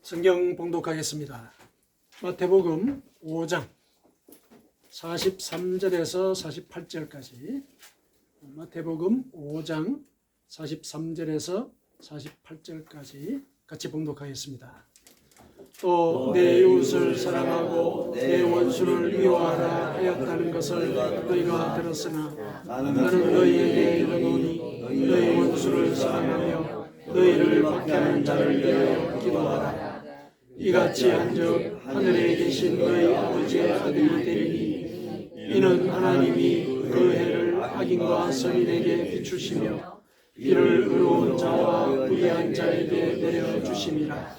성경 봉독하겠습니다. 마태복음 5장 43절에서 48절까지 마태복음 5장 43절에서 48절까지 같이 봉독하겠습니다. 또 내 이웃을 사랑하고 내 원수를 미워하라 하였다는 것을 너희가 들었으나 나는 너희에게 이르노니 너희 원수를 사랑하며 너희를 박해하는 자를 위하여 기도하라. 이같이 한즉 하늘에 계신 너희 아버지의 아들이 되리니 이는 하나님이 그 해를 악인과 선인에게 비추시며 이를 의로운 자와 불의한 자에게 내려주심이라.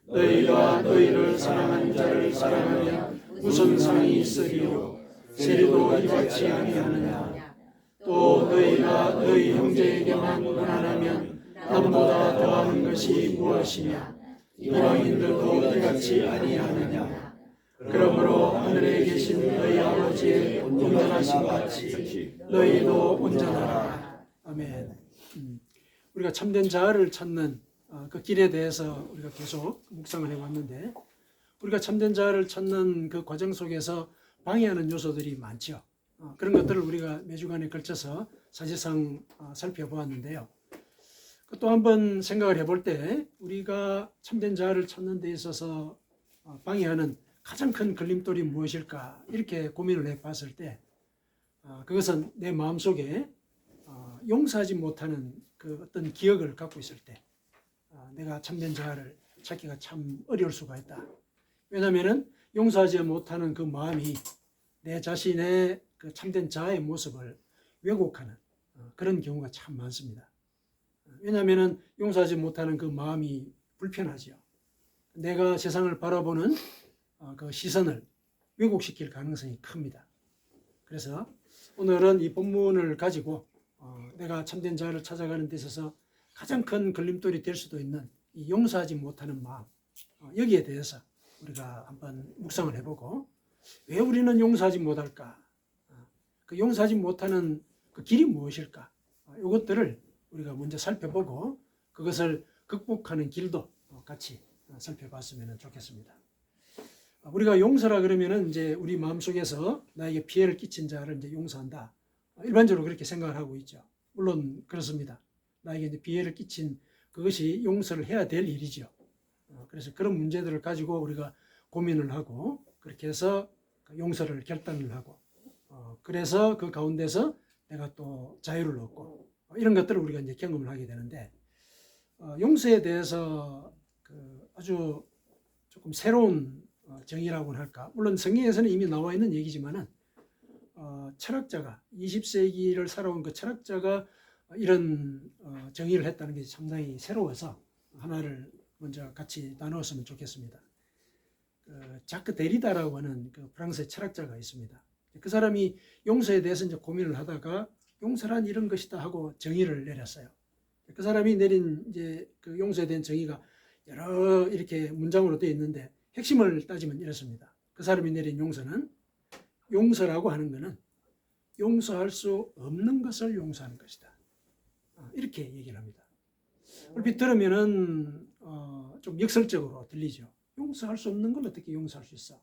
너희가 너희를 사랑하는 자를 사랑하면 무슨 상이 있으리요? 세리도 이같이 아니하느냐? 또 너희가 너희 형제에게만 원하면 남보다 더하는 것이 무엇이냐? 이방인들도 이같이 아니하느냐? 그러므로 하늘에 계신 너희 아버지의 온전하신 같이 너희도 온전하라. 아멘. 우리가 참된 자아를 찾는 그 길에 대해서 우리가 계속 묵상을 해왔는데, 우리가 참된 자아를 찾는 그 과정 속에서 방해하는 요소들이 많죠. 그런 것들을 우리가 매주간에 걸쳐서 사실상 살펴보았는데요. 또 한번 생각을 해볼 때 우리가 참된 자아를 찾는 데 있어서 방해하는 가장 큰 걸림돌이 무엇일까, 이렇게 고민을 해봤을 때 그것은 내 마음속에 용서하지 못하는 그 어떤 기억을 갖고 있을 때 내가 참된 자아를 찾기가 참 어려울 수가 있다. 왜냐하면 용서하지 못하는 그 마음이 내 자신의 그 참된 자아의 모습을 왜곡하는 그런 경우가 참 많습니다. 왜냐하면 용서하지 못하는 그 마음이 불편하죠. 내가 세상을 바라보는 그 시선을 왜곡시킬 가능성이 큽니다. 그래서 오늘은 이 본문을 가지고 내가 참된 자아를 찾아가는 데 있어서 가장 큰 걸림돌이 될 수도 있는 이 용서하지 못하는 마음, 여기에 대해서 우리가 한번 묵상을 해보고, 왜 우리는 용서하지 못할까? 그 용서하지 못하는 그 길이 무엇일까? 이것들을 우리가 먼저 살펴보고 그것을 극복하는 길도 같이 살펴봤으면 좋겠습니다. 우리가 용서라 그러면은 이제 우리 마음속에서 나에게 피해를 끼친 자를 이제 용서한다, 일반적으로 그렇게 생각을 하고 있죠. 물론 그렇습니다. 나에게 이제 피해를 끼친 그것이 용서를 해야 될 일이죠. 그래서 그런 문제들을 가지고 우리가 고민을 하고 그렇게 해서 용서를 결단을 하고, 그래서 그 가운데서 내가 또 자유를 얻고 이런 것들을 우리가 이제 경험을 하게 되는데, 용서에 대해서 그 아주 조금 새로운 정의라고는 할까? 물론 성경에서는 이미 나와 있는 얘기지만은 철학자가 20세기를 살아온 그 철학자가 이런 정의를 했다는 게 상당히 새로워서 하나를 먼저 같이 나누었으면 좋겠습니다. 자크 데리다라고 하는 그 프랑스의 철학자가 있습니다. 그 사람이 용서에 대해서 이제 고민을 하다가 용서란 이런 것이다 하고 정의를 내렸어요. 그 사람이 내린 이제 그 용서에 대한 정의가 여러 이렇게 문장으로 되어 있는데, 핵심을 따지면 이렇습니다. 그 사람이 내린 용서는, 용서라고 하는 것은 용서할 수 없는 것을 용서하는 것이다, 이렇게 얘기를 합니다. 얼핏 들으면은 좀 역설적으로 들리죠. 용서할 수 없는 걸 어떻게 용서할 수 있어?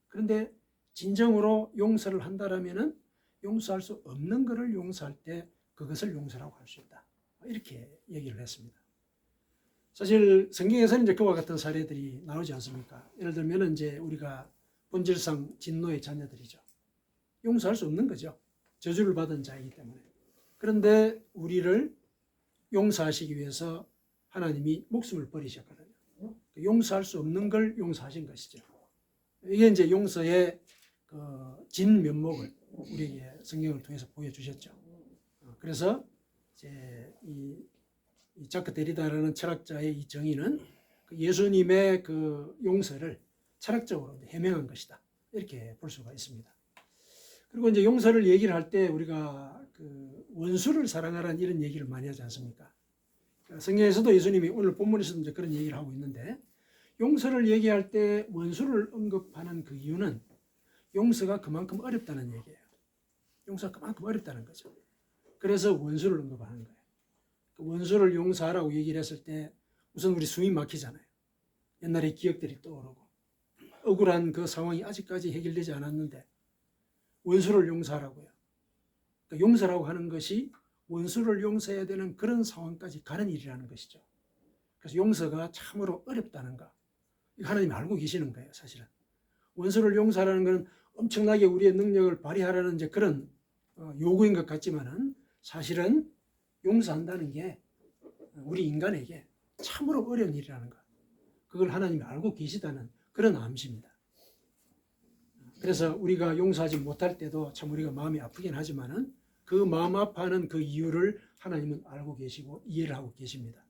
그런데 진정으로 용서를 한다라면은 용서할 수 없는 것을 용서할 때 그것을 용서라고 할 수 있다, 이렇게 얘기를 했습니다. 사실 성경에서는 이제 그와 같은 사례들이 나오지 않습니까? 예를 들면 이제 우리가 본질상 진노의 자녀들이죠. 용서할 수 없는 거죠. 저주를 받은 자이기 때문에. 그런데 우리를 용서하시기 위해서 하나님이 목숨을 버리셨거든요. 용서할 수 없는 걸 용서하신 것이죠. 이게 이제 용서의 그 진면목을 우리에게 성경을 통해서 보여주셨죠. 그래서 이제 이 자크 데리다라는 철학자의 이 정의는 예수님의 그 용서를 철학적으로 해명한 것이다, 이렇게 볼 수가 있습니다. 그리고 이제 용서를 얘기를 할 때 우리가 그 원수를 사랑하라는 이런 얘기를 많이 하지 않습니까? 성경에서도 예수님이 오늘 본문에서도 이제 그런 얘기를 하고 있는데, 용서를 얘기할 때 원수를 언급하는 그 이유는 용서가 그만큼 어렵다는 얘기예요. 용서가 그만큼 어렵다는 거죠. 그래서 원수를 언급하는 거예요. 그 원수를 용서하라고 얘기를 했을 때 우선 우리 숨이 막히잖아요. 옛날의 기억들이 떠오르고 억울한 그 상황이 아직까지 해결되지 않았는데 원수를 용서하라고요. 그러니까 용서라고 하는 것이 원수를 용서해야 되는 그런 상황까지 가는 일이라는 것이죠. 그래서 용서가 참으로 어렵다는 거 하나님이 알고 계시는 거예요. 사실은 원수를 용서하라는 것은 엄청나게 우리의 능력을 발휘하라는 이제 그런 요구인 것 같지만은 사실은 용서한다는 게 우리 인간에게 참으로 어려운 일이라는 것, 그걸 하나님이 알고 계시다는 그런 암시입니다. 그래서 우리가 용서하지 못할 때도 참 우리가 마음이 아프긴 하지만은 그 마음 아파하는 그 이유를 하나님은 알고 계시고 이해를 하고 계십니다.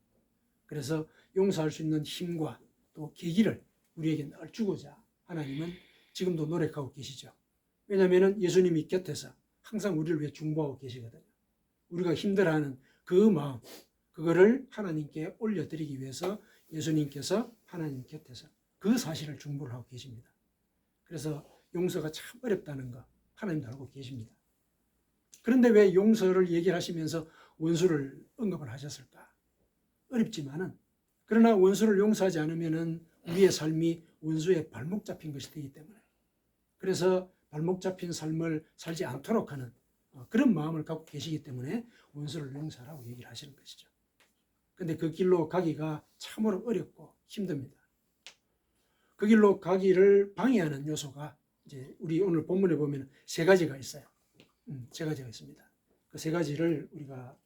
그래서 용서할 수 있는 힘과 또 계기를 우리에게 늘 주고자 하나님은 지금도 노력하고 계시죠. 왜냐하면 예수님이 곁에서 항상 우리를 위해 중보하고 계시거든요. 우리가 힘들어하는 그 마음, 그거를 하나님께 올려드리기 위해서 예수님께서 하나님 곁에서 그 사실을 중보를 하고 계십니다. 그래서 용서가 참 어렵다는 거 하나님도 알고 계십니다. 그런데 왜 용서를 얘기하시면서 원수를 언급을 하셨을까? 어렵지만은 그러나 원수를 용서하지 않으면은 우리의 삶이 원수의 발목 잡힌 것이 되기 때문에 그래서 발목 잡힌 삶을 살지 않도록 하는 그런 마음을 갖고 계시기 때문에 원수를 용서하라고 얘기를 하시는 것이죠. 그런데 그 길로 가기가 참으로 어렵고 힘듭니다. 그 길로 가기를 방해하는 요소가 이제 우리 오늘 본문에 보면 세 가지가 있어요. 세 가지가 있습니다. 그 세 가지를 우리가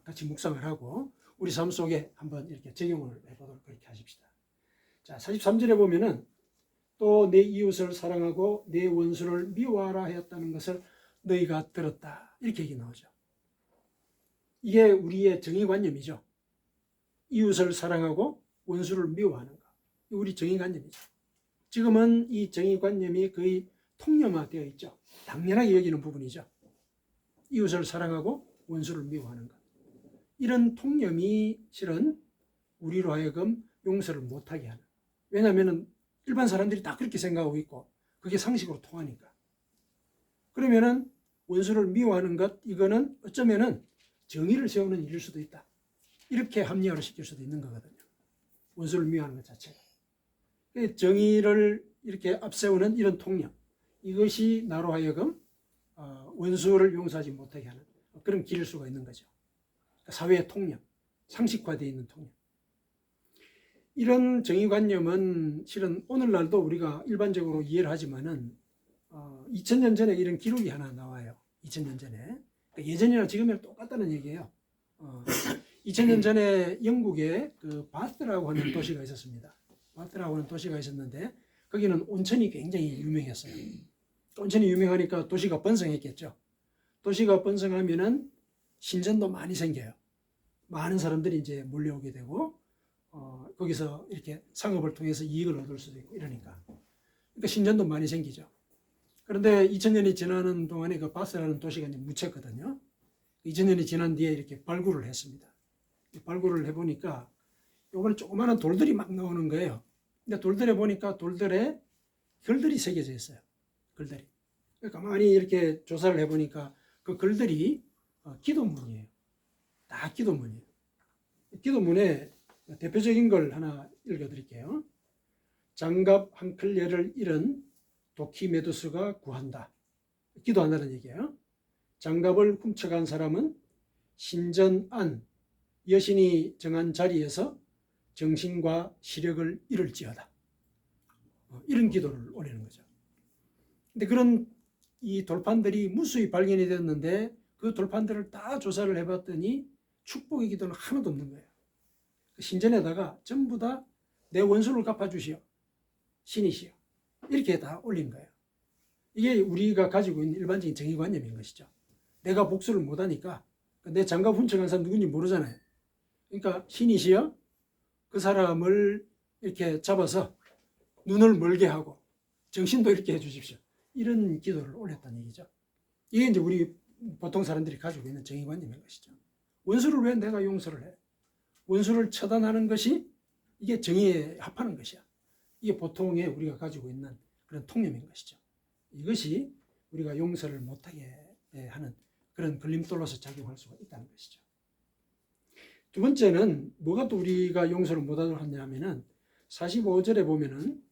같이 묵상을 하고 우리 삶 속에 한번 이렇게 적용을 해보도록 그렇게 하십시다. 자, 43절에 보면은 또 내 이웃을 사랑하고 내 원수를 미워하라 하였다는 것을 너희가 들었다. 이렇게 얘기 나오죠. 이게 우리의 정의관념이죠. 이웃을 사랑하고 원수를 미워하는 것. 우리 정의관념이죠. 지금은 이 정의관념이 거의 통념화되어 있죠. 당연하게 여기는 부분이죠. 이웃을 사랑하고 원수를 미워하는 것. 이런 통념이 실은 우리로 하여금 용서를 못하게 하는. 왜냐하면 일반 사람들이 다 그렇게 생각하고 있고 그게 상식으로 통하니까. 그러면은 원수를 미워하는 것, 이거는 어쩌면은 정의를 세우는 일일 수도 있다. 이렇게 합리화를 시킬 수도 있는 거거든요. 원수를 미워하는 것 자체가. 정의를 이렇게 앞세우는 이런 통념, 이것이 나로 하여금 원수를 용서하지 못하게 하는 그런 길일 수가 있는 거죠. 사회의 통념, 상식화되어 있는 통념. 이런 정의관념은 실은 오늘날도 우리가 일반적으로 이해를 하지만은 2000년 전에 이런 기록이 하나 나와요. 2000년 전에. 그러니까 예전이나 지금이랑 똑같다는 얘기예요. 2000년 전에 영국에 그 바스라고 하는 도시가 있었습니다. 바스라고 하는 도시가 있었는데 거기는 온천이 굉장히 유명했어요. 온천이 유명하니까 도시가 번성했겠죠. 도시가 번성하면은 신전도 많이 생겨요. 많은 사람들이 이제 몰려오게 되고 거기서 이렇게 상업을 통해서 이익을 얻을 수도 있고 이러니까. 그러니까 신전도 많이 생기죠. 그런데 2000년이 지나는 동안에 그 바스라는 도시가 이제 묻혔거든요. 2000년이 지난 뒤에 이렇게 발굴을 했습니다. 발굴을 해보니까 요번에 조그마한 돌들이 막 나오는 거예요. 근데 돌들에 보니까 돌들에 글들이 새겨져 있어요. 글들이. 가만히 이렇게 조사를 해보니까 그 글들이 기도문이에요. 다 기도문이에요. 기도문에 대표적인 걸 하나 읽어드릴게요. 장갑 한 클레를 잃은 도키메두스가 구한다. 기도한다는 얘기예요. 장갑을 훔쳐간 사람은 신전 안 여신이 정한 자리에서 정신과 시력을 잃을지어다. 이런 기도를 올리는 거죠. 근데 그런 이 돌판들이 무수히 발견이 됐는데 그 돌판들을 다 조사를 해봤더니 축복의 기도는 하나도 없는 거예요. 신전에다가 전부 다 내 원수를 갚아주시오. 신이시오. 이렇게 다 올린 거예요. 이게 우리가 가지고 있는 일반적인 정의관념인 것이죠. 내가 복수를 못하니까 내 장갑 훔쳐간 사람 누군지 모르잖아요. 그러니까 신이시여 그 사람을 이렇게 잡아서 눈을 멀게 하고 정신도 이렇게 해주십시오. 이런 기도를 올렸다는 얘기죠. 이게 이제 우리 보통 사람들이 가지고 있는 정의관념인 것이죠. 원수를 왜 내가 용서를 해? 원수를 처단하는 것이 이게 정의에 합하는 것이야. 이게 보통의 우리가 가지고 있는 그런 통념인 것이죠. 이것이 우리가 용서를 못하게 하는 그런 걸림돌로서 작용할 수가 있다는 것이죠. 두 번째는 뭐가 또 우리가 용서를 못하도록 하냐면은 45절에 보면은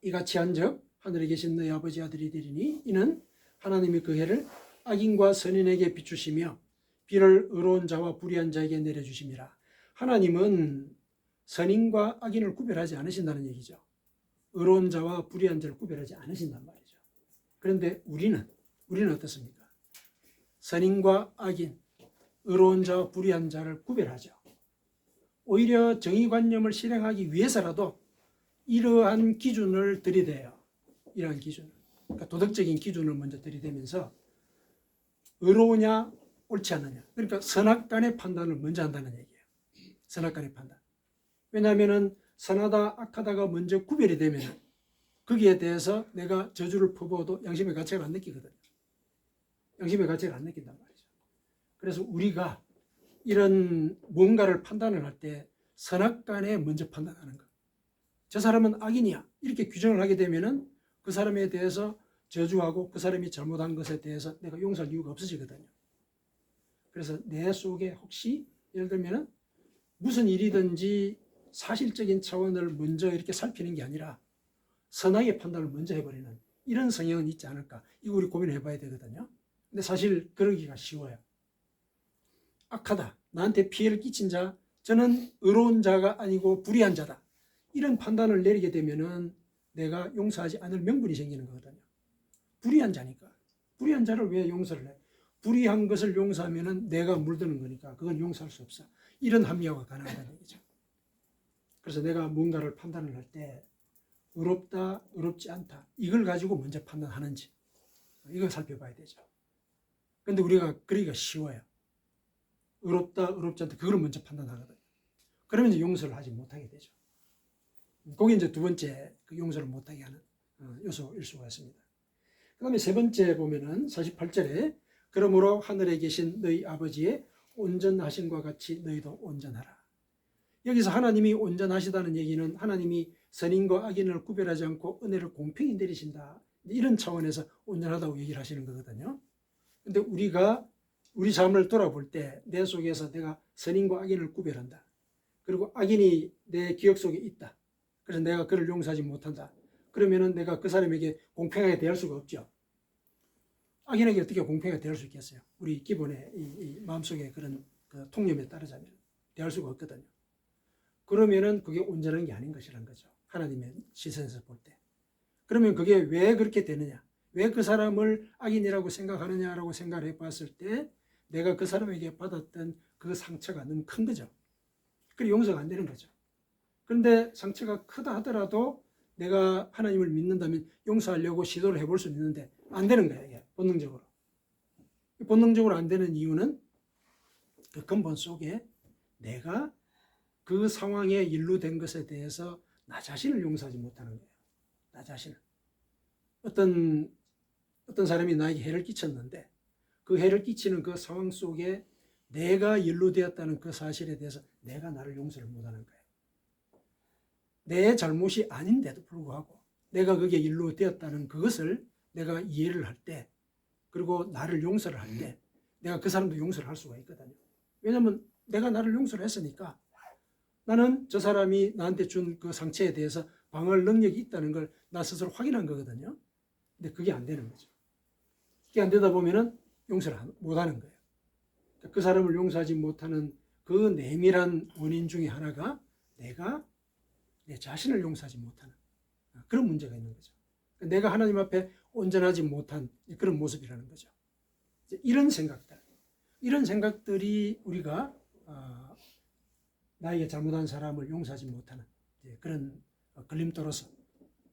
이같이 한즉 하늘에 계신 너희 아버지 아들이 되리니 이는 하나님이 그 해를 악인과 선인에게 비추시며 비를 의로운 자와 불의한 자에게 내려주심이라. 하나님은 선인과 악인을 구별하지 않으신다는 얘기죠. 의로운 자와 불의한 자를 구별하지 않으신단 말이죠. 그런데 우리는 어떻습니까? 선인과 악인, 의로운 자와 불의한 자를 구별하죠. 오히려 정의관념을 실행하기 위해서라도 이러한 기준을 들이대요. 이러한 기준을. 그러니까 도덕적인 기준을 먼저 들이대면서 의로우냐 옳지 않느냐. 그러니까 선악간의 판단을 먼저 한다는 얘기예요. 선악간의 판단. 왜냐하면 선하다 악하다가 먼저 구별이 되면 거기에 대해서 내가 저주를 퍼부어도 양심의 가책을 안 느끼거든요. 양심의 가책을 안 느낀단 말이죠. 그래서 우리가 이런 뭔가를 판단을 할 때 선악간에 먼저 판단하는 것. 저 사람은 악인이야. 이렇게 규정을 하게 되면은 그 사람에 대해서 저주하고 그 사람이 잘못한 것에 대해서 내가 용서할 이유가 없어지거든요. 그래서 내 속에 혹시 예를 들면은 무슨 일이든지 사실적인 차원을 먼저 이렇게 살피는 게 아니라 선악의 판단을 먼저 해버리는 이런 성향은 있지 않을까. 이거 우리 고민해 봐야 되거든요. 근데 사실 그러기가 쉬워요. 악하다. 나한테 피해를 끼친 자, 저는 의로운 자가 아니고 불의한 자다. 이런 판단을 내리게 되면은 내가 용서하지 않을 명분이 생기는 거거든요. 불의한 자니까. 불의한 자를 왜 용서를 해? 불의한 것을 용서하면은 내가 물드는 거니까 그건 용서할 수 없어. 이런 합리화가 가능하다는 얘기죠. 그래서 내가 뭔가를 판단을 할 때 의롭다, 의롭지 않다. 이걸 가지고 먼저 판단하는지 이걸 살펴봐야 되죠. 그런데 우리가 그러기가 쉬워요. 의롭다, 의롭지 않다. 그걸 먼저 판단하거든요. 그러면 이제 용서를 하지 못하게 되죠. 그게 이제 두 번째 그 용서를 못하게 하는 요소일 수가 있습니다. 그 다음에 세 번째 보면은 48절에 그러므로 하늘에 계신 너희 아버지의 온전하심과 같이 너희도 온전하라. 여기서 하나님이 온전하시다는 얘기는 하나님이 선인과 악인을 구별하지 않고 은혜를 공평히 내리신다. 이런 차원에서 온전하다고 얘기를 하시는 거거든요. 근데 우리가 우리 삶을 돌아볼 때 내 속에서 내가 선인과 악인을 구별한다. 그리고 악인이 내 기억 속에 있다. 그래서 내가 그를 용서하지 못한다. 그러면은 내가 그 사람에게 공평하게 대할 수가 없죠. 악인에게 어떻게 공평하게 대할 수 있겠어요? 우리 기본의 이 마음속에 그런 그 통념에 따르자면 대할 수가 없거든요. 그러면은 그게 온전한 게 아닌 것이라는 거죠. 하나님의 시선에서 볼 때. 그러면 그게 왜 그렇게 되느냐? 왜 그 사람을 악인이라고 생각하느냐라고 생각을 해봤을 때 내가 그 사람에게 받았던 그 상처가 너무 큰 거죠. 그리고 용서가 안 되는 거죠. 그런데 상처가 크다 하더라도 내가 하나님을 믿는다면 용서하려고 시도를 해볼 수 있는데 안 되는 거예요. 이게 본능적으로. 본능적으로 안 되는 이유는 그 근본 속에 내가 그 상황에 연루된 것에 대해서 나 자신을 용서하지 못하는 거예요. 나 자신을. 어떤 사람이 나에게 해를 끼쳤는데 그 해를 끼치는 그 상황 속에 내가 연루되었다는 그 사실에 대해서 내가 나를 용서를 못하는 거예요. 내 잘못이 아닌데도 불구하고 내가 거기에 연루되었다는 그것을 내가 이해를 할 때 그리고 나를 용서를 할 때 내가 그 사람도 용서를 할 수가 있거든요. 왜냐하면 내가 나를 용서를 했으니까 나는 저 사람이 나한테 준 그 상처에 대해서 방어할 능력이 있다는 걸 나 스스로 확인한 거거든요. 근데 그게 안 되는 거죠. 그게 안 되다 보면은 용서를 못 하는 거예요. 그 사람을 용서하지 못하는 그 내밀한 원인 중에 하나가 내가 내 자신을 용서하지 못하는 그런 문제가 있는 거죠. 내가 하나님 앞에 온전하지 못한 그런 모습이라는 거죠. 이런 생각들이 우리가 나에게 잘못한 사람을 용서하지 못하는 그런 걸림돌로서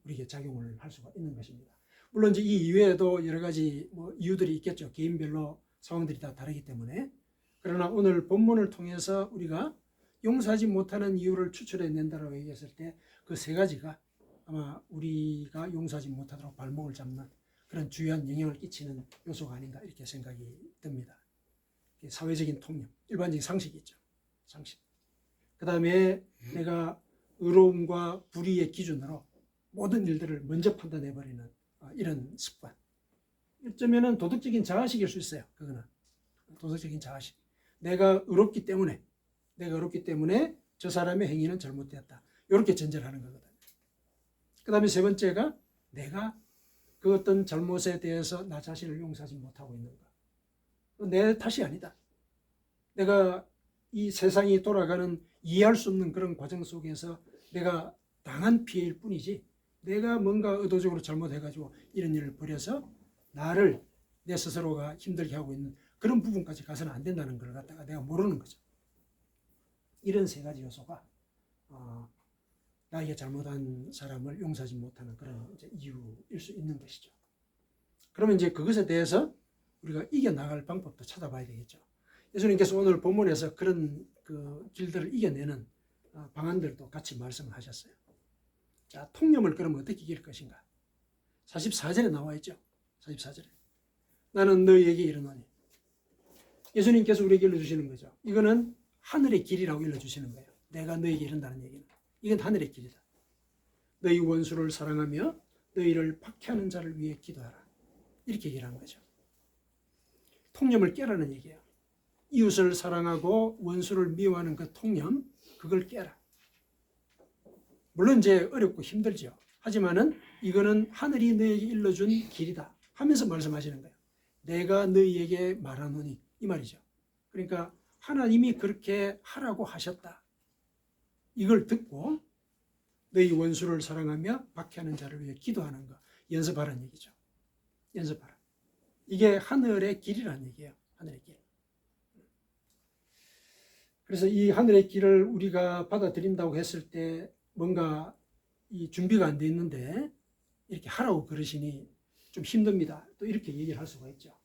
우리에게 작용을 할 수가 있는 것입니다. 물론 이제 이 이외에도 여러 가지 이유들이 있겠죠. 개인별로 상황들이 다 다르기 때문에. 그러나 오늘 본문을 통해서 우리가 용서하지 못하는 이유를 추출해낸다고 얘기했을 때 그 세 가지가 아마 우리가 용서하지 못하도록 발목을 잡는 그런 주요한 영향을 끼치는 요소가 아닌가 이렇게 생각이 듭니다. 사회적인 통념, 일반적인 상식이 있죠. 상식. 그 다음에 내가 의로움과 불의의 기준으로 모든 일들을 먼저 판단해버리는 이런 습관. 어쩌면은 도덕적인 자아식일 수 있어요. 그거는 도덕적인 자아식. 내가 의롭기 때문에 저 사람의 행위는 잘못되었다. 이렇게 전제를 하는 거거든요. 그 다음에 세 번째가 내가 그 어떤 잘못에 대해서 나 자신을 용서하지 못하고 있는 거. 내 탓이 아니다. 내가 이 세상이 돌아가는 이해할 수 없는 그런 과정 속에서 내가 당한 피해일 뿐이지 내가 뭔가 의도적으로 잘못해가지고 이런 일을 벌여서 나를 내 스스로가 힘들게 하고 있는 그런 부분까지 가서는 안 된다는 걸 갖다가 내가 모르는 거죠. 이런 세 가지 요소가 나에게 잘못한 사람을 용서하지 못하는 그런 이제 이유일 수 있는 것이죠. 그러면 이제 그것에 대해서 우리가 이겨나갈 방법도 찾아봐야 되겠죠. 예수님께서 오늘 본문에서 그런 그 길들을 이겨내는 방안들도 같이 말씀하셨어요. 자, 통념을 그러면 어떻게 이길 것인가? 44절에 나와 있죠. 44절에. 나는 너희에게 이르노니. 예수님께서 우리에게 일러주시는 거죠. 이거는 하늘의 길이라고 일러주시는 거예요. 내가 너희에게 이른다는 얘기는. 이건 하늘의 길이다. 너희 원수를 사랑하며 너희를 박해하는 자를 위해 기도하라. 이렇게 얘기를 한 거죠. 통념을 깨라는 얘기예요. 이웃을 사랑하고 원수를 미워하는 그 통념, 그걸 깨라. 물론 이제 어렵고 힘들죠. 하지만은 이거는 하늘이 너희에게 일러준 길이다 하면서 말씀하시는 거예요. 내가 너희에게 말하노니 이 말이죠. 그러니까 하나님이 그렇게 하라고 하셨다. 이걸 듣고 너희 원수를 사랑하며 박해하는 자를 위해 기도하는 거 연습하라는 얘기죠. 연습하라. 이게 하늘의 길이라는 얘기예요. 하늘의 길. 그래서 이 하늘의 길을 우리가 받아들인다고 했을 때 뭔가 이 준비가 안 돼 있는데 이렇게 하라고 그러시니 좀 힘듭니다. 또 이렇게 얘기를 할 수가 있죠.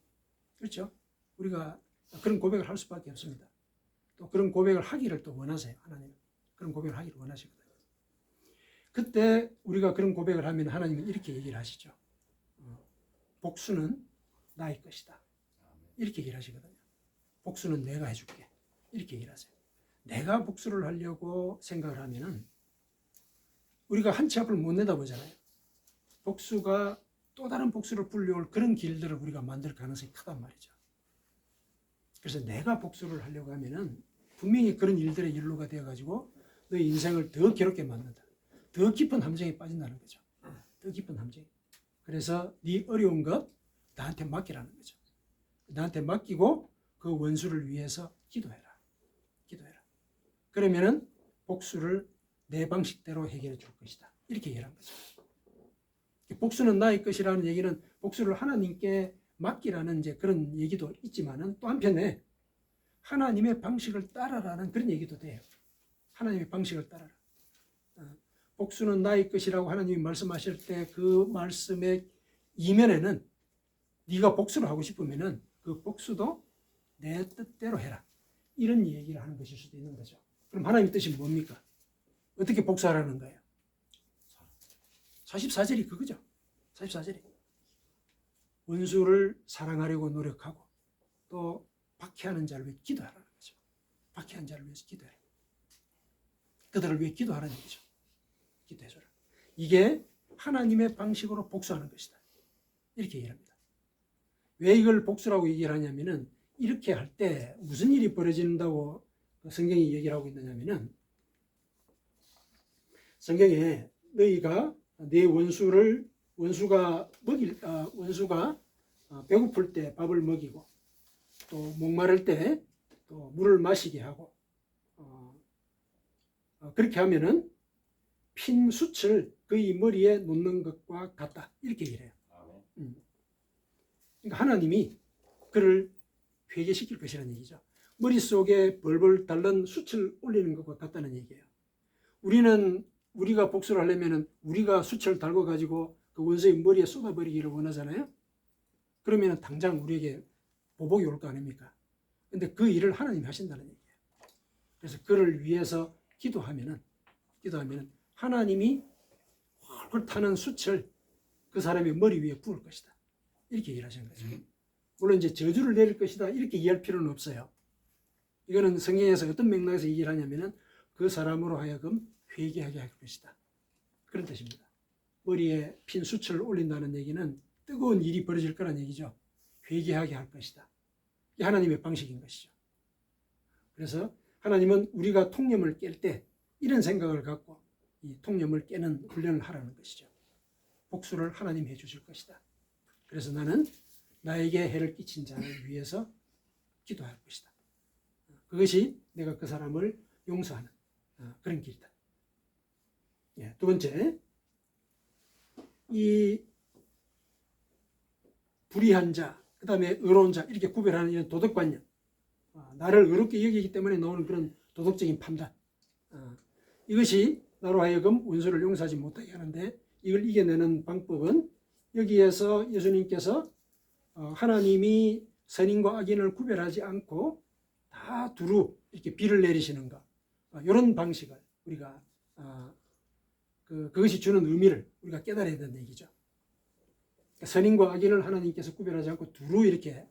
그렇죠? 우리가 그런 고백을 할 수밖에 없습니다. 또 그런 고백을 하기를 또 원하세요. 하나님은. 그런 고백을 하기를 원하시거든요. 그때 우리가 그런 고백을 하면 하나님은 이렇게 얘기를 하시죠. 복수는 나의 것이다. 이렇게 얘기를 하시거든요. 복수는 내가 해줄게. 이렇게 얘기를 하세요. 내가 복수를 하려고 생각을 하면은 우리가 한 치 앞을 못 내다보잖아요. 복수가 또 다른 복수를 불려올 그런 길들을 우리가 만들 가능성이 크단 말이죠. 그래서 내가 복수를 하려고 하면은 분명히 그런 일들의 연루가 되어가지고 너의 인생을 더 괴롭게 만든다. 더 깊은 함정에 빠진다는 거죠. 더 깊은 함정. 그래서 네 어려운 것 나한테 맡기라는 거죠. 나한테 맡기고 그 원수를 위해서 기도해라. 기도해라. 그러면은 복수를 내 방식대로 해결해 줄 것이다. 이렇게 얘기한 거죠. 복수는 나의 것이라는 얘기는 복수를 하나님께 맡기라는 이제 그런 얘기도 있지만은 또 한편에 하나님의 방식을 따라라는 그런 얘기도 돼요. 하나님의 방식을 따라라. 복수는 나의 것이라고 하나님이 말씀하실 때 그 말씀의 이면에는 네가 복수를 하고 싶으면은 그 복수도 내 뜻대로 해라. 이런 얘기를 하는 것일 수도 있는 거죠. 그럼 하나님의 뜻이 뭡니까? 어떻게 복수하라는 거예요? 44절이 그거죠. 44절이. 원수를 사랑하려고 노력하고 또 박해하는 자를 위해 기도하라는 거죠. 박해하는 자를 위해서 기도해라. 그들을 위해 기도하라는 얘기죠. 기도해줘라. 이게 하나님의 방식으로 복수하는 것이다. 이렇게 얘기합니다. 왜 이걸 복수라고 얘기를 하냐면은 이렇게 할 때 무슨 일이 벌어진다고 성경이 얘기를 하고 있느냐면은 성경에 너희가 내 원수가 배고플 때 밥을 먹이고 또 목마를 때 또 물을 마시게 하고 그렇게 하면은 핀 숯을 그의 머리에 놓는 것과 같다. 이렇게 얘기를 해요. 그러니까 하나님이 그를 회개시킬 것이라는 얘기죠. 머릿속에 벌벌 달는 숯을 올리는 것과 같다는 얘기예요. 우리가 복수를 하려면 우리가 숯을 달고 가지고 그 원수의 머리에 쏟아버리기를 원하잖아요. 그러면 당장 우리에게 보복이 올 거 아닙니까? 근데 그 일을 하나님이 하신다는 얘기예요. 그래서 그를 위해서 기도하면은 하나님이 헐헐 타는 숯을 그 사람의 머리 위에 부을 것이다. 이렇게 얘기를 하시는 거죠. 물론 이제 저주를 내릴 것이다. 이렇게 이해할 필요는 없어요. 이거는 성경에서 어떤 맥락에서 얘기를 하냐면은 그 사람으로 하여금 회개하게 할 것이다. 그런 뜻입니다. 머리에 핀 숯을 올린다는 얘기는 뜨거운 일이 벌어질 거란 얘기죠. 회개하게 할 것이다. 이게 하나님의 방식인 것이죠. 그래서 하나님은 우리가 통념을 깰 때 이런 생각을 갖고 이 통념을 깨는 훈련을 하라는 것이죠. 복수를 하나님 해주실 것이다. 그래서 나는 나에게 해를 끼친 자를 위해서 기도할 것이다. 그것이 내가 그 사람을 용서하는 그런 길이다. 예, 두 번째, 이 불의한 자, 그 다음에 의로운 자 이렇게 구별하는 이런 도덕관념, 나를 의롭게 여기기 때문에 나오는 그런 도덕적인 판단, 이것이 나로 하여금 원수를 용서하지 못하게 하는데 이걸 이겨내는 방법은 여기에서 예수님께서 하나님이 선인과 악인을 구별하지 않고 다 두루 이렇게 비를 내리시는 것, 이런 방식을 우리가 그것이 주는 의미를 우리가 깨달아야 된다는 얘기죠. 선인과 악인을 하나님께서 구별하지 않고 두루 이렇게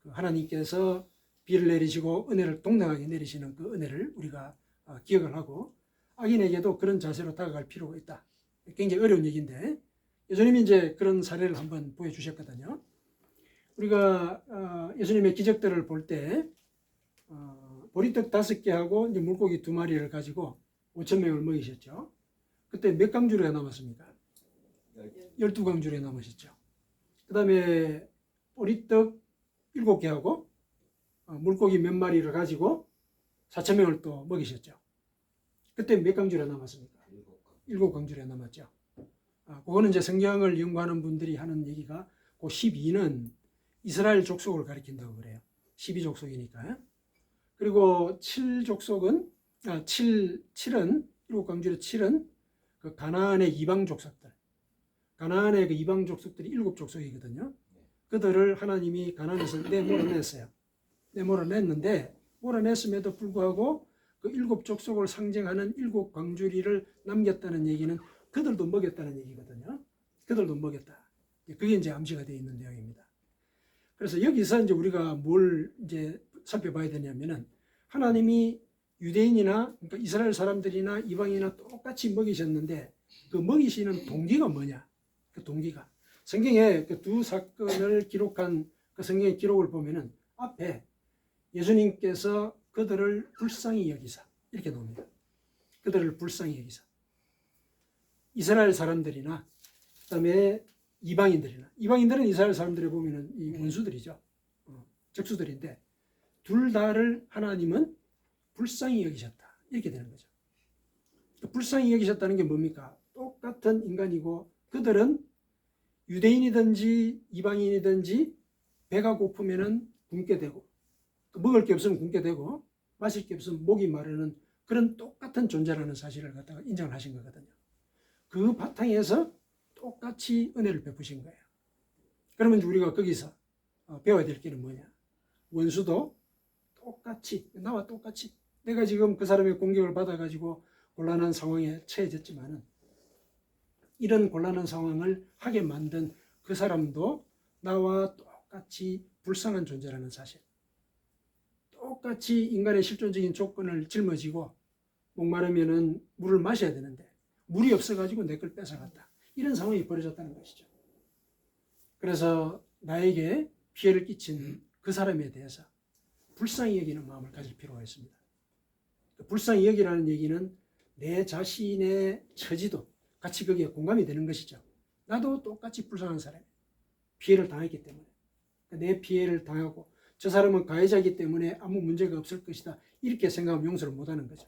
하나님께서 비를 내리시고 은혜를 동등하게 내리시는 그 은혜를 우리가 기억을 하고 악인에게도 그런 자세로 다가갈 필요가 있다. 굉장히 어려운 얘기인데 예수님이 이제 그런 사례를 한번 보여주셨거든요. 우리가 예수님의 기적들을 볼 때 보리떡 5개하고 이제 물고기 2마리를 가지고 5,000명을 먹이셨죠. 그때 몇 강주리가 남았습니까? 12강주리가 남으셨죠. 그 다음에 보리떡 7개하고 물고기 몇 마리를 가지고 4,000명을 또 먹이셨죠. 그때 몇 강주리가 남았습니까? 7강주리가 남았죠. 그거는 이제 성경을 연구하는 분들이 하는 얘기가 그 12는 이스라엘 족속을 가리킨다고 그래요. 12족속이니까. 그리고 7족속은 7은 7강주리 7은 그 가나안의 이방 족속들. 가나안의 그 이방 족속들이 7족속이거든요. 그들을 하나님이 가나안에서 내몰아냈어요. 내몰아냈는데 몰아냈음에도 불구하고 그 7족속을 상징하는 7광주리를 남겼다는 얘기는 그들도 먹였다는 얘기거든요. 그들도 먹였다. 그게 이제 암시가 되어 있는 내용입니다. 그래서 여기서 이제 우리가 뭘 이제 살펴봐야 되냐면은 하나님이 유대인이나 그러니까 이스라엘 사람들이나 이방인이나 똑같이 먹이셨는데 그 먹이시는 동기가 뭐냐? 그 동기가 성경에 그 두 사건을 기록한 그 성경의 기록을 보면은 앞에 예수님께서 그들을 불쌍히 여기사 이렇게 나옵니다. 그들을 불쌍히 여기사 이스라엘 사람들이나 그다음에 이방인들은 이스라엘 사람들이 보면은 이 원수들이죠. 적수들인데 둘 다를 하나님은 불쌍히 여기셨다 이렇게 되는 거죠. 불쌍히 여기셨다는 게 뭡니까? 똑같은 인간이고 그들은 유대인이든지 이방인이든지 배가 고프면은 굶게 되고 먹을 게 없으면 굶게 되고 마실 게 없으면 목이 마르는 그런 똑같은 존재라는 사실을 갖다가 인정을 하신 거거든요. 그 바탕에서 똑같이 은혜를 베푸신 거예요. 그러면 우리가 거기서 배워야 될 길은 뭐냐? 원수도 똑같이 나와 똑같이 내가 지금 그 사람의 공격을 받아가지고 곤란한 상황에 처해졌지만은 이런 곤란한 상황을 하게 만든 그 사람도 나와 똑같이 불쌍한 존재라는 사실. 똑같이 인간의 실존적인 조건을 짊어지고 목마르면은 물을 마셔야 되는데 물이 없어가지고 내 걸 뺏어갔다. 이런 상황이 벌어졌다는 것이죠. 그래서 나에게 피해를 끼친 그 사람에 대해서 불쌍히 여기는 마음을 가질 필요가 있습니다. 불쌍히 여기라는 얘기는 내 자신의 처지도 같이 거기에 공감이 되는 것이죠. 나도 똑같이 불쌍한 사람이에요. 피해를 당했기 때문에. 내 피해를 당하고 저 사람은 가해자이기 때문에 아무 문제가 없을 것이다. 이렇게 생각하면 용서를 못하는 거죠.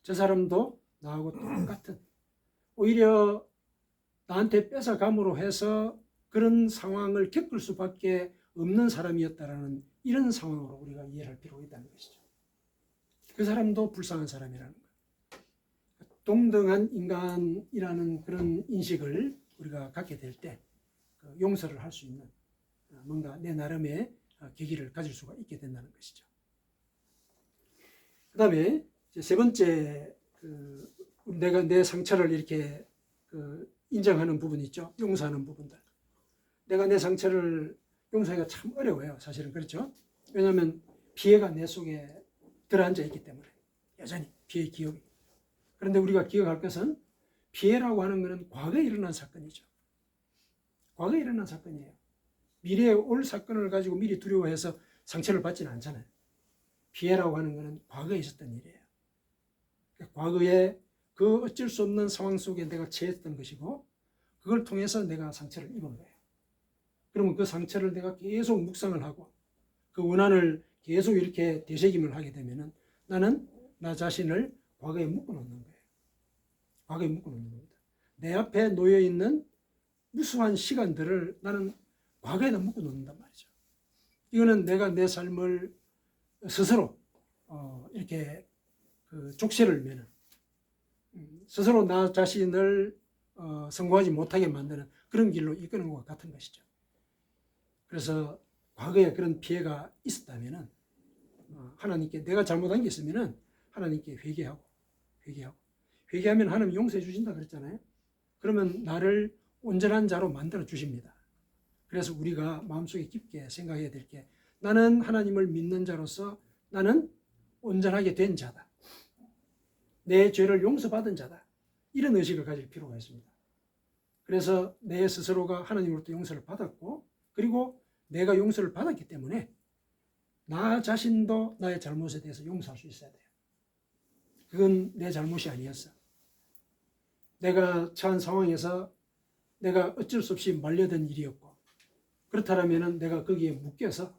저 사람도 나하고 똑같은 오히려 나한테 뺏어감으로 해서 그런 상황을 겪을 수밖에 없는 사람이었다라는 이런 상황으로 우리가 이해할 필요가 있다는 것이죠. 그 사람도 불쌍한 사람이라는 거예요. 동등한 인간이라는 그런 인식을 우리가 갖게 될 때 용서를 할 수 있는 뭔가 내 나름의 계기를 가질 수가 있게 된다는 것이죠. 그 다음에 세 번째 내가 내 상처를 이렇게 인정하는 부분이 있죠. 용서하는 부분들. 내가 내 상처를 용서하기가 참 어려워요. 사실은 그렇죠. 왜냐하면 피해가 내 속에 들어앉아 있기 때문에 여전히 피해 기억이. 그런데 우리가 기억할 것은 피해라고 하는 것은 과거에 일어난 사건이죠. 과거에 일어난 사건이에요. 미래에 올 사건을 가지고 미리 두려워해서 상처를 받지는 않잖아요. 피해라고 하는 것은 과거에 있었던 일이에요. 과거에 그 그 어쩔 수 없는 상황 속에 내가 처했던 것이고 그걸 통해서 내가 상처를 입은 거예요. 그러면 그 상처를 내가 계속 묵상을 하고 그 원한을 계속 이렇게 되새김을 하게 되면은 나는 나 자신을 과거에 묶어놓는 거예요. 과거에 묶어놓는 겁니다. 내 앞에 놓여 있는 무수한 시간들을 나는 과거에다 묶어놓는단 말이죠. 이거는 내가 내 삶을 스스로 이렇게 그 족쇄를 매는, 스스로 나 자신을 성공하지 못하게 만드는 그런 길로 이끄는 것과 같은 것이죠. 그래서 과거에 그런 피해가 있었다면은 하나님께 내가 잘못한 게 있으면은 하나님께 회개하면 하나님 용서해 주신다 그랬잖아요. 그러면 나를 온전한 자로 만들어 주십니다. 그래서 우리가 마음속에 깊게 생각해야 될 게 나는 하나님을 믿는 자로서 나는 온전하게 된 자다. 내 죄를 용서받은 자다. 이런 의식을 가질 필요가 있습니다. 그래서 내 스스로가 하나님으로부터 용서를 받았고 그리고 내가 용서를 받았기 때문에 나 자신도 나의 잘못에 대해서 용서할 수 있어야 돼요. 그건 내 잘못이 아니었어. 내가 처한 상황에서 내가 어쩔 수 없이 말려든 일이었고 그렇다면 내가 거기에 묶여서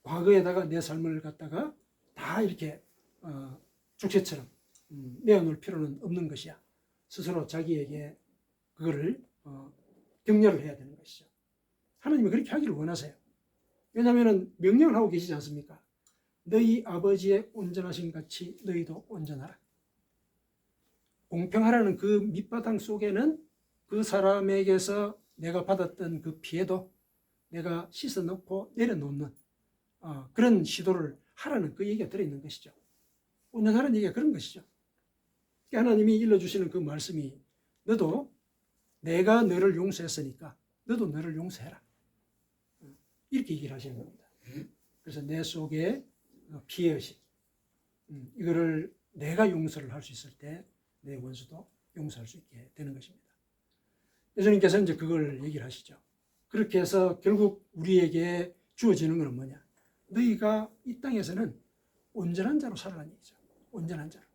과거에다가 내 삶을 갖다가 다 이렇게 족쇄처럼 내어놓을 필요는 없는 것이야. 스스로 자기에게 그거를 격려를 해야 되는 것이죠. 하나님이 그렇게 하기를 원하세요. 왜냐하면 명령을 하고 계시지 않습니까? 너희 아버지의 온전하신 같이 너희도 온전하라. 공평하라는 그 밑바탕 속에는 그 사람에게서 내가 받았던 그 피해도 내가 씻어넣고 내려놓는 그런 시도를 하라는 그 얘기가 들어있는 것이죠. 온전하라는 얘기가 그런 것이죠. 하나님이 일러주시는 그 말씀이 너도 내가 너를 용서했으니까 너도 너를 용서해라. 이렇게 얘기를 하시는 겁니다. 그래서 내 속에 피해의식 이거를 내가 용서를 할 수 있을 때 내 원수도 용서할 수 있게 되는 것입니다. 예수님께서 이제 그걸 얘기를 하시죠. 그렇게 해서 결국 우리에게 주어지는 것은 뭐냐? 너희가 이 땅에서는 온전한 자로 살아라는 얘기죠. 온전한 자로.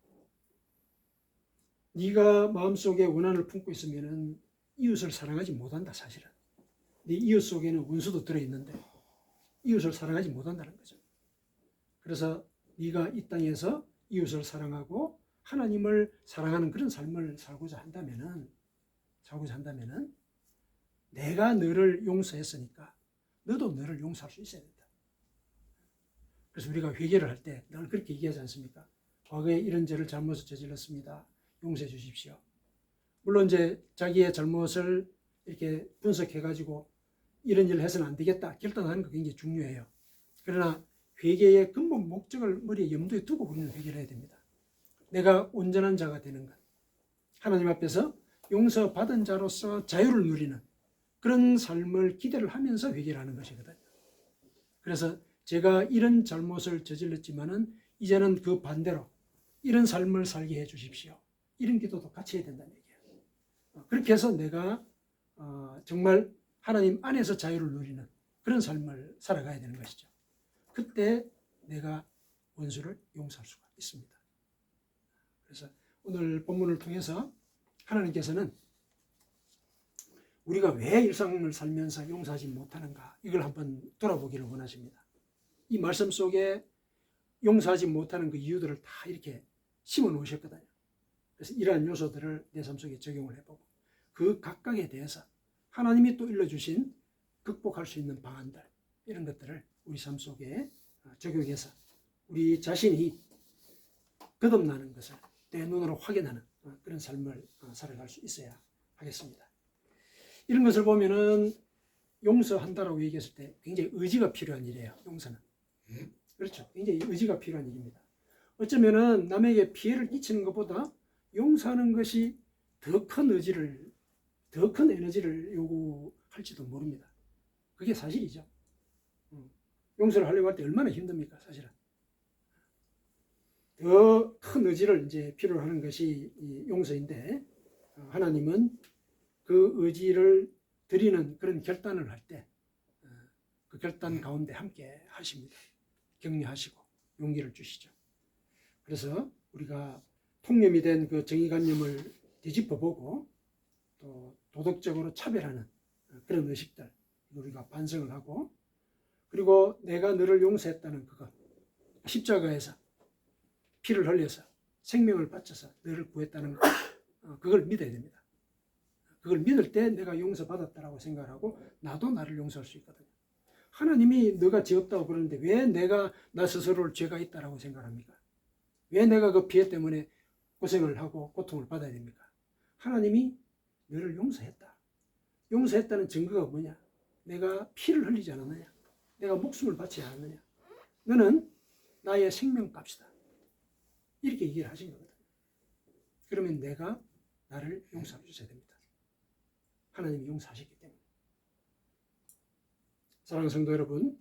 네가 마음속에 원한을 품고 있으면 이웃을 사랑하지 못한다 사실은. 네 이웃 속에는 원수도 들어있는데 이웃을 사랑하지 못한다는 거죠. 그래서 네가 이 땅에서 이웃을 사랑하고 하나님을 사랑하는 그런 삶을 살고자 한다면은 내가 너를 용서했으니까 너도 너를 용서할 수 있어야 된다. 그래서 우리가 회개를 할 때 늘 그렇게 얘기하지 않습니까? 과거에 이런 죄를 잘못을 저질렀습니다. 용서해 주십시오. 물론 이제 자기의 잘못을 이렇게 분석해가지고 이런 일을 해서는 안 되겠다 결단하는 거 굉장히 중요해요. 그러나 회개의 근본 목적을 머리에 염두에 두고 우리는 회개를 해야 됩니다. 내가 온전한 자가 되는 것, 하나님 앞에서 용서받은 자로서 자유를 누리는 그런 삶을 기대를 하면서 회개를 하는 것이거든요. 그래서 제가 이런 잘못을 저질렀지만은 이제는 그 반대로 이런 삶을 살게 해 주십시오. 이런 기도도 같이 해야 된다는 얘기예요. 그렇게 해서 내가 정말 하나님 안에서 자유를 누리는 그런 삶을 살아가야 되는 것이죠. 그때 내가 원수를 용서할 수가 있습니다. 그래서 오늘 본문을 통해서 하나님께서는 우리가 왜 일상을 살면서 용서하지 못하는가 이걸 한번 돌아보기를 원하십니다. 이 말씀 속에 용서하지 못하는 그 이유들을 다 이렇게 심어 놓으셨거든요. 그래서 이러한 요소들을 내 삶 속에 적용을 해보고 그 각각에 대해서 하나님이 또 일러주신 극복할 수 있는 방안들 이런 것들을 우리 삶 속에 적용해서 우리 자신이 거듭나는 것을 내 눈으로 확인하는 그런 삶을 살아갈 수 있어야 하겠습니다. 이런 것을 보면은 용서한다라고 얘기했을 때 굉장히 의지가 필요한 일이에요. 용서는. 그렇죠. 굉장히 의지가 필요한 일입니다. 어쩌면은 남에게 피해를 끼치는 것보다 용서하는 것이 더 큰 의지를, 더 큰 에너지를 요구할지도 모릅니다. 그게 사실이죠. 용서를 하려고 할 때 얼마나 힘듭니까, 사실은. 더 큰 의지를 이제 필요로 하는 것이 이 용서인데, 하나님은 그 의지를 드리는 그런 결단을 할 때, 그 결단 가운데 함께 하십니다. 격려하시고 용기를 주시죠. 그래서 우리가 통념이 된 그 정의관념을 뒤집어보고 또 도덕적으로 차별하는 그런 의식들 우리가 반성을 하고, 그리고 내가 너를 용서했다는 그것, 십자가에서 피를 흘려서 생명을 바쳐서 너를 구했다는 것, 그걸 믿어야 됩니다. 그걸 믿을 때 내가 용서받았다라고 생각하고 나도 나를 용서할 수 있거든요. 하나님이 너가 죄 없다고 그러는데 왜 내가 나 스스로를 죄가 있다라고 생각합니까? 왜 내가 그 피해 때문에 고생을 하고 고통을 받아야 됩니까? 하나님이 너를 용서했다. 용서했다는 증거가 뭐냐? 내가 피를 흘리지 않았느냐? 내가 목숨을 바치지 않았느냐? 너는 나의 생명값이다. 이렇게 얘기를 하신 거거든요. 그러면 내가 나를 용서해 주셔야 됩니다. 하나님이 용서하셨기 때문에. 사랑하는 성도 여러분,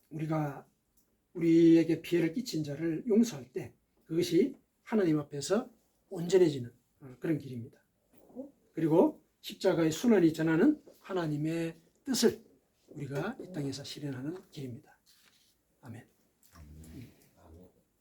우리가 우리에게 피해를 끼친 자를 용서할 때 그것이 하나님 앞에서 온전해지는 그런 길입니다. 그리고 십자가의 순환이 전하는 하나님의 뜻을 우리가 이 땅에서 실현하는 길입니다. 아멘.